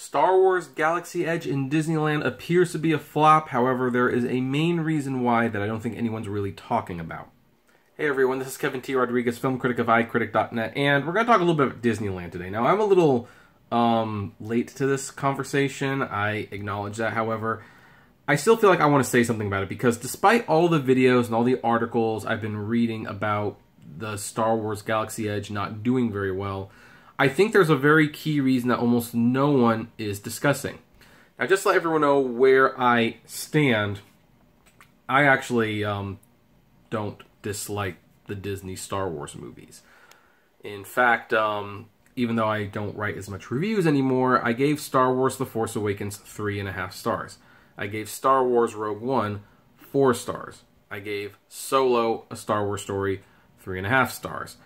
Star Wars Galaxy Edge in Disneyland appears to be a flop. However, there is a main reason why that I don't think anyone's really talking about. Hey everyone, this is Kevin T. Rodriguez, film critic of iCritic.net, and we're going to talk a little bit about Disneyland today. Now, I'm a little late to this conversation. I acknowledge that. However, I still feel like I want to say something about it because despite all the videos and all the articles I've been reading about the Star Wars Galaxy Edge not doing very well, I think there's a very key reason that almost no one is discussing. Now, just to let everyone know where I stand, I actually don't dislike the Disney Star Wars movies. In fact, even though I don't write as much reviews anymore, I gave Star Wars The Force Awakens 3.5 stars. I gave Star Wars Rogue One 4 stars. I gave Solo, A Star Wars Story 3.5 stars.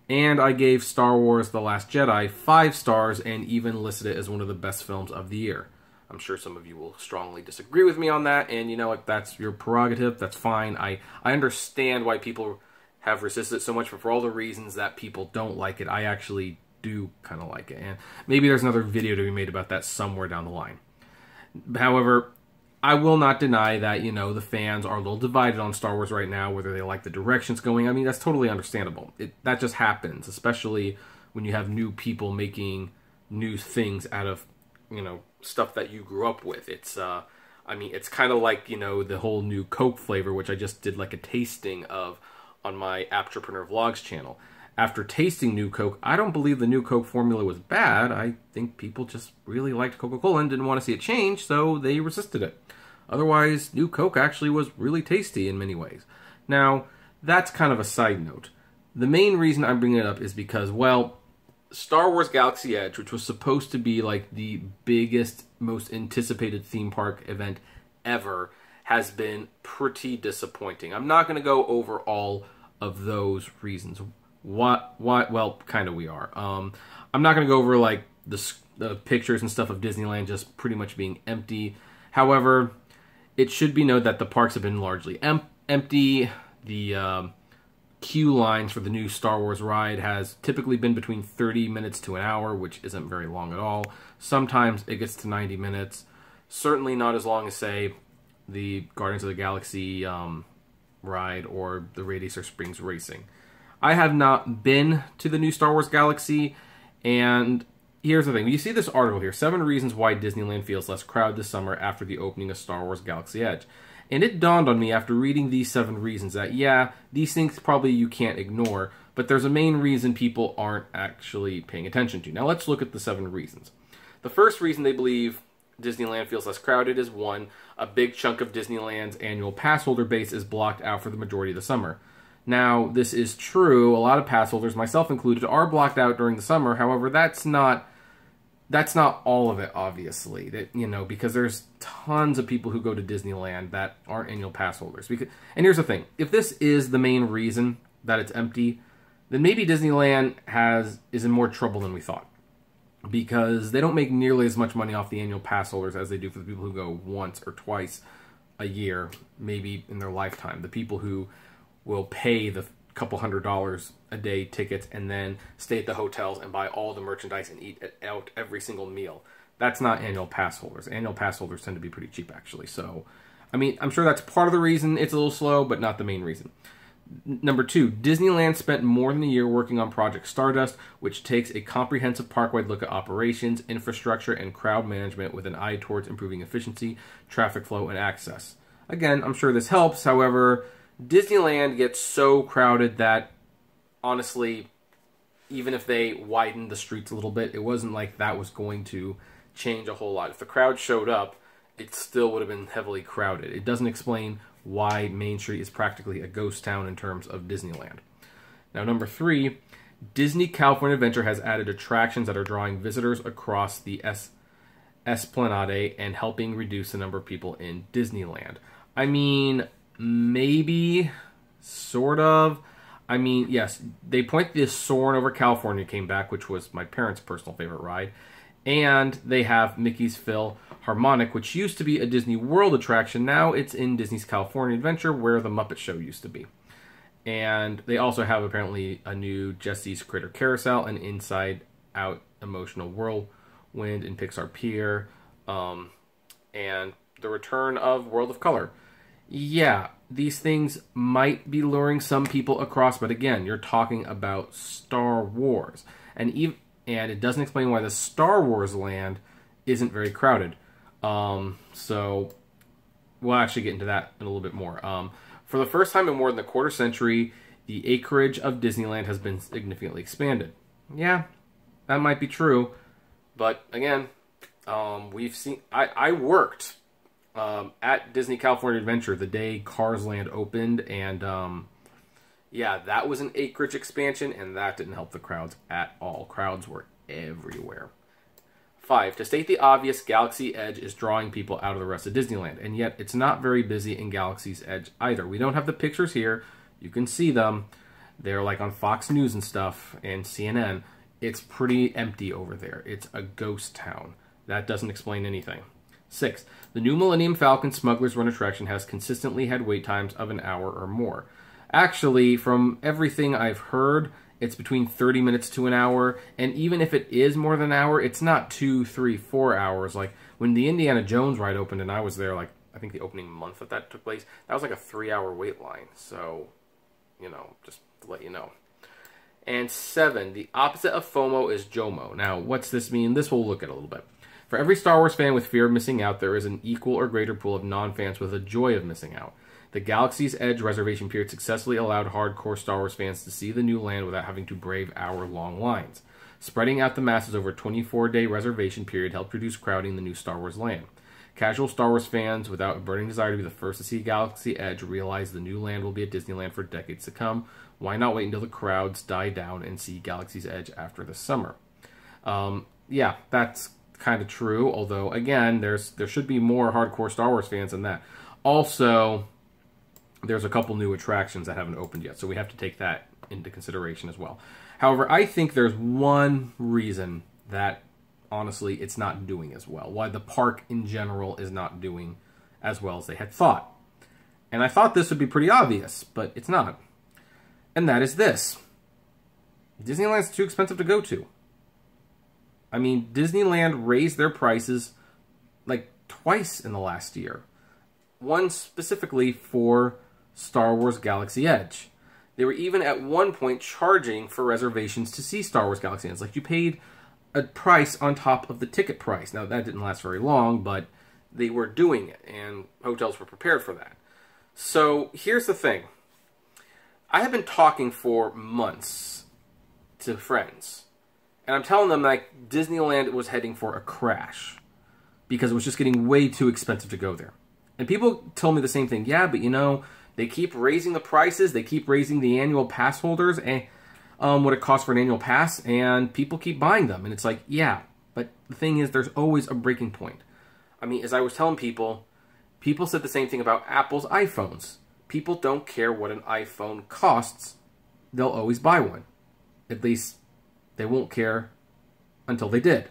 And I gave Star Wars The Last Jedi 5 stars and even listed it as one of the best films of the year. I'm sure some of you will strongly disagree with me on that, and you know what, that's your prerogative, that's fine. I understand why people have resisted it so much, but for all the reasons that people don't like it, I actually do kind of like it. And maybe there's another video to be made about that somewhere down the line. However, I will not deny that, you know, the fans are a little divided on Star Wars right now, whether they like the direction it's going. I mean, that's totally understandable. That just happens, especially when you have new people making new things out of, you know, stuff that you grew up with. It's, I mean, it's kind of like, you know, the whole new Coke flavor, which I just did like a tasting of on my Apptrepreneur Vlogs channel. After tasting new Coke, I don't believe the new Coke formula was bad. I think people just really liked Coca-Cola and didn't want to see it change, so they resisted it. Otherwise, new Coke actually was really tasty in many ways. Now, that's kind of a side note. The main reason I'm bringing it up is because, well, Star Wars Galaxy Edge, which was supposed to be like the biggest, most anticipated theme park event ever, has been pretty disappointing. I'm not going to go over all of those reasons. Well, kind of we are. I'm not going to go over like the pictures and stuff of Disneyland just pretty much being empty. However, it should be noted that the parks have been largely empty. The queue lines for the new Star Wars ride has typically been between 30 minutes to an hour, which isn't very long at all. Sometimes it gets to 90 minutes. Certainly not as long as, say, the Guardians of the Galaxy ride or the Radiator Springs Racing. I have not been to the new Star Wars Galaxy, and here's the thing. You see this article here, 7 reasons why Disneyland feels less crowded this summer after the opening of Star Wars Galaxy Edge. And it dawned on me after reading these 7 reasons that, yeah, these things probably you can't ignore, but there's a main reason people aren't actually paying attention to. Now let's look at the 7 reasons. The first reason they believe Disneyland feels less crowded is, 1, a big chunk of Disneyland's annual pass holder base is blocked out for the majority of the summer. Now, this is true. A lot of pass holders, myself included, are blocked out during the summer. However, that's not all of it, obviously. You know, because there's tons of people who go to Disneyland that aren't annual pass holders. And here's the thing. If this is the main reason that it's empty, then maybe Disneyland is in more trouble than we thought. Because they don't make nearly as much money off the annual pass holders as they do for the people who go once or twice a year, maybe in their lifetime. The people who will pay the couple $100 a day tickets and then stay at the hotels and buy all the merchandise and eat out every single meal. That's not annual pass holders. Annual pass holders tend to be pretty cheap, actually. So, I mean, I'm sure that's part of the reason it's a little slow, but not the main reason. Number 2, Disneyland spent more than a year working on Project Stardust, which takes a comprehensive park-wide look at operations, infrastructure, and crowd management with an eye towards improving efficiency, traffic flow, and access. Again, I'm sure this helps. However, Disneyland gets so crowded that, honestly, even if they widened the streets a little bit, it wasn't like that was going to change a whole lot. If the crowd showed up, it still would have been heavily crowded. It doesn't explain why Main Street is practically a ghost town in terms of Disneyland. Now, number 3, Disney California Adventure has added attractions that are drawing visitors across the Esplanade and helping reduce the number of people in Disneyland. I mean, maybe, sort of. I mean, yes, they point this Soarin' Over California came back, which was my parents' personal favorite ride. And they have Mickey's Philharmonic, which used to be a Disney World attraction. Now it's in Disney's California Adventure, where the Muppet Show used to be. And they also have, apparently, a new Jesse's Critter Carousel and Inside Out Emotional Wind and Pixar Pier, and the return of World of Color. Yeah, these things might be luring some people across, but again, you're talking about Star Wars. And it doesn't explain why the Star Wars land isn't very crowded. So we'll actually get into that in a little bit more. For the first time in more than a quarter century, the acreage of Disneyland has been significantly expanded. Yeah, that might be true. But again, we've seen... I worked at Disney California Adventure the day Cars Land opened, and yeah, that was an acreage expansion, and that didn't help the crowds at all. Crowds were everywhere. 5. To state the obvious, Galaxy Edge is drawing people out of the rest of Disneyland, and yet it's not very busy in Galaxy's Edge either. We don't have the pictures here. You can see them. They're like on Fox News and stuff, and CNN. It's pretty empty over there. It's a ghost town. That doesn't explain anything. 6. The new Millennium Falcon Smuggler's Run attraction has consistently had wait times of an hour or more. Actually, from everything I've heard, it's between 30 minutes to an hour, and even if it is more than an hour, it's not 2, 3, 4 hours. Like, when the Indiana Jones ride opened and I was there, like, I think the opening month that took place, that was like a 3-hour wait line. So, you know, just to let you know. And 7, the opposite of FOMO is JOMO. Now, what's this mean? This we'll look at a little bit. For every Star Wars fan with fear of missing out, there is an equal or greater pool of non-fans with a joy of missing out. The Galaxy's Edge reservation period successfully allowed hardcore Star Wars fans to see the new land without having to brave hour-long lines. Spreading out the masses over a 24-day reservation period helped reduce crowding the new Star Wars land. Casual Star Wars fans, without a burning desire to be the first to see Galaxy Edge, realize the new land will be at Disneyland for decades to come. Why not wait until the crowds die down and see Galaxy's Edge after the summer? Yeah, that's kind of true, although, again, there should be more hardcore Star Wars fans than that. Also, there's a couple new attractions that haven't opened yet, so we have to take that into consideration as well. However, I think there's one reason that, honestly, it's not doing as well. Why the park in general is not doing as well as they had thought. And I thought this would be pretty obvious, but it's not. And that is this. Disneyland's too expensive to go to. I mean, Disneyland raised their prices like twice in the last year. One specifically for Star Wars Galaxy Edge. They were even at one point charging for reservations to see Star Wars Galaxy Edge. Like, you paid a price on top of the ticket price. Now, that didn't last very long, but they were doing it, and hotels were prepared for that. So, here's the thing. I have been talking for months to friends, and I'm telling them like Disneyland was heading for a crash because it was just getting way too expensive to go there. And people tell me the same thing. Yeah, but you know, they keep raising the prices. They keep raising the annual pass holders and what it costs for an annual pass, and people keep buying them. And it's like, yeah, but the thing is, there's always a breaking point. I mean, as I was telling people, people said the same thing about Apple's iPhones. People don't care what an iPhone costs. They'll always buy one. At least they won't care until they did.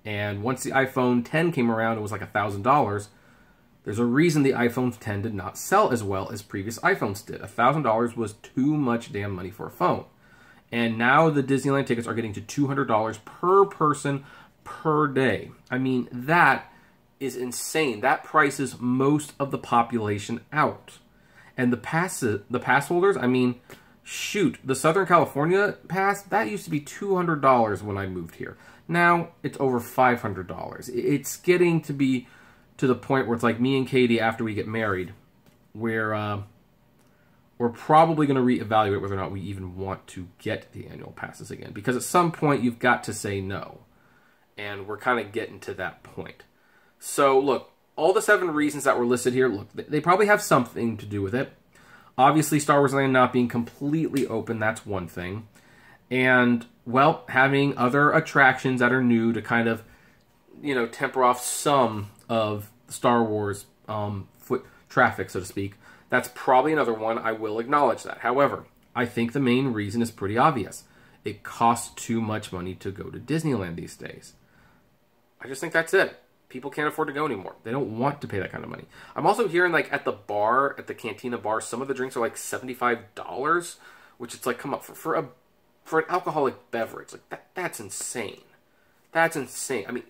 And once the iPhone 10 came around, it was like $1,000. There's a reason the iPhone 10 did not sell as well as previous iPhones did. $1,000 was too much damn money for a phone. And now the Disneyland tickets are getting to $200 per person per day. I mean, that is insane. That prices most of the population out. And the pass holders, I mean, shoot, the Southern California pass, that used to be $200 when I moved here. Now it's over $500. It's getting to be to the point where it's like me and Katie, after we get married, we're probably going to reevaluate whether or not we even want to get the annual passes again. Because at some point, you've got to say no. And we're kind of getting to that point. So, look, all the 7 reasons that were listed here, look, they probably have something to do with it. Obviously, Star Wars Land not being completely open, that's one thing. And, well, having other attractions that are new to kind of, you know, temper off some of Star Wars foot traffic, so to speak. That's probably another one. I will acknowledge that. However, I think the main reason is pretty obvious. It costs too much money to go to Disneyland these days. I just think that's it. People can't afford to go anymore. They don't want to pay that kind of money. I'm also hearing, like, at the bar, at the Cantina bar, some of the drinks are like $75, which it's like, come up, for an alcoholic beverage. Like, that's insane. That's insane. I mean,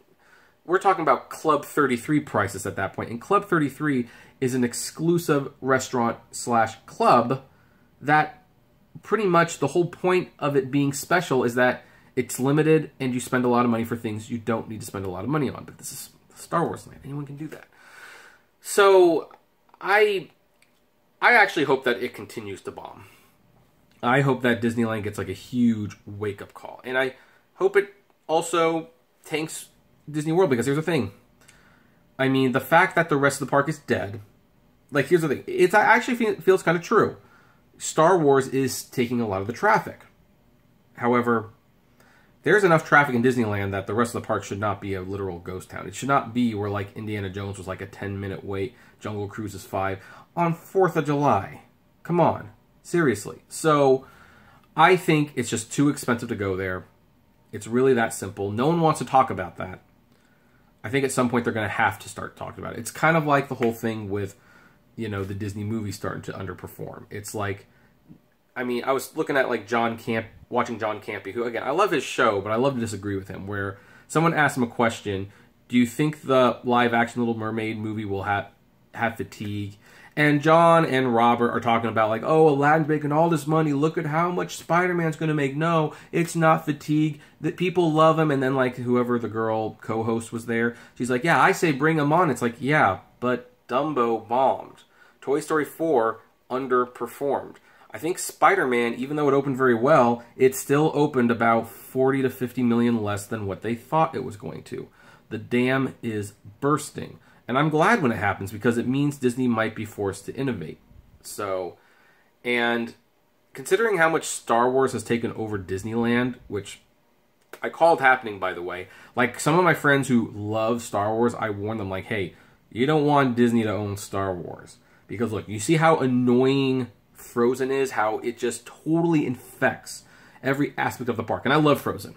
we're talking about Club 33 prices at that point. And Club 33 is an exclusive restaurant / club that pretty much the whole point of it being special is that it's limited and you spend a lot of money for things you don't need to spend a lot of money on. But this is Star Wars land. Anyone can do that. So I actually hope that it continues to bomb. I hope that Disneyland gets like a huge wake-up call. And I hope it also tanks Disney World, because here's the thing. I mean, the fact that the rest of the park is dead, like, here's the thing. It actually feels kind of true. Star Wars is taking a lot of the traffic. However, there's enough traffic in Disneyland that the rest of the park should not be a literal ghost town. It should not be where, like, Indiana Jones was like a 10-minute wait, Jungle Cruise is 5, on 4th of July. Come on. Seriously. So, I think it's just too expensive to go there. It's really that simple. No one wants to talk about that. I think at some point they're going to have to start talking about it. It's kind of like the whole thing with, you know, the Disney movies starting to underperform. It's like, I mean, I was looking at like watching John Campy, who, again, I love his show, but I love to disagree with him, where someone asked him a question, do you think the live-action Little Mermaid movie will have fatigue? And John and Robert are talking about like, oh, Aladdin's making all this money. Look at how much Spider-Man's going to make. No, it's not fatigue. That people love him. And then like whoever the girl co-host was there, she's like, yeah, I say bring him on. It's like, yeah, but Dumbo bombed. Toy Story 4 underperformed. I think Spider-Man, even though it opened very well, it still opened about 40 to 50 million less than what they thought it was going to. The dam is bursting. And I'm glad when it happens, because it means Disney might be forced to innovate. So, and considering how much Star Wars has taken over Disneyland, which I called happening, by the way, like some of my friends who love Star Wars, I warned them like, hey, you don't want Disney to own Star Wars. Because look, you see how annoying Frozen is, how it just totally infects every aspect of the park. And I love Frozen.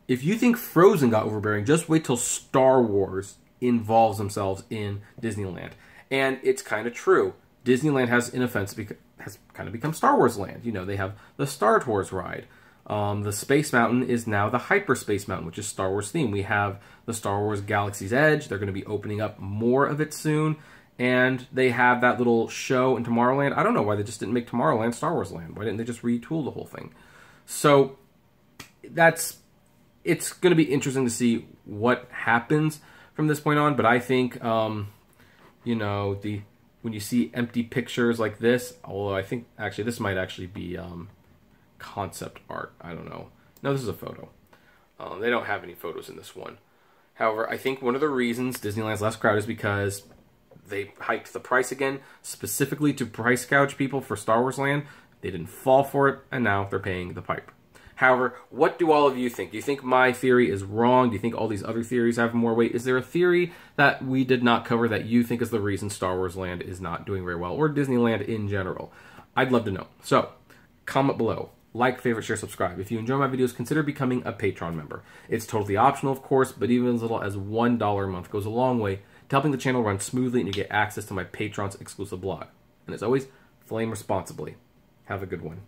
If you think Frozen got overbearing, just wait till Star Wars involves themselves in Disneyland. And it's kind of true. Disneyland has, in offense, has kind of become Star Wars land. You know, they have the Star Tours ride. The Space Mountain is now the Hyperspace Mountain, which is Star Wars themed. We have the Star Wars Galaxy's Edge. They're going to be opening up more of it soon. And they have that little show in Tomorrowland. I don't know why they just didn't make Tomorrowland Star Wars land. Why didn't they just retool the whole thing? So, it's going to be interesting to see what happens from this point on, but I think, you know, when you see empty pictures like this, although I think actually this might actually be concept art. I don't know. No, this is a photo. They don't have any photos in this one. However, I think one of the reasons Disneyland's less crowded is because they hiked the price again, specifically to price gouge people for Star Wars Land. They didn't fall for it, and now they're paying the piper. However, what do all of you think? Do you think my theory is wrong? Do you think all these other theories have more weight? Is there a theory that we did not cover that you think is the reason Star Wars Land is not doing very well, or Disneyland in general? I'd love to know. So, comment below. Like, favorite, share, subscribe. If you enjoy my videos, consider becoming a Patreon member. It's totally optional, of course, but even as little as $1 a month goes a long way to helping the channel run smoothly and you get access to my Patreon's exclusive blog. And as always, flame responsibly. Have a good one.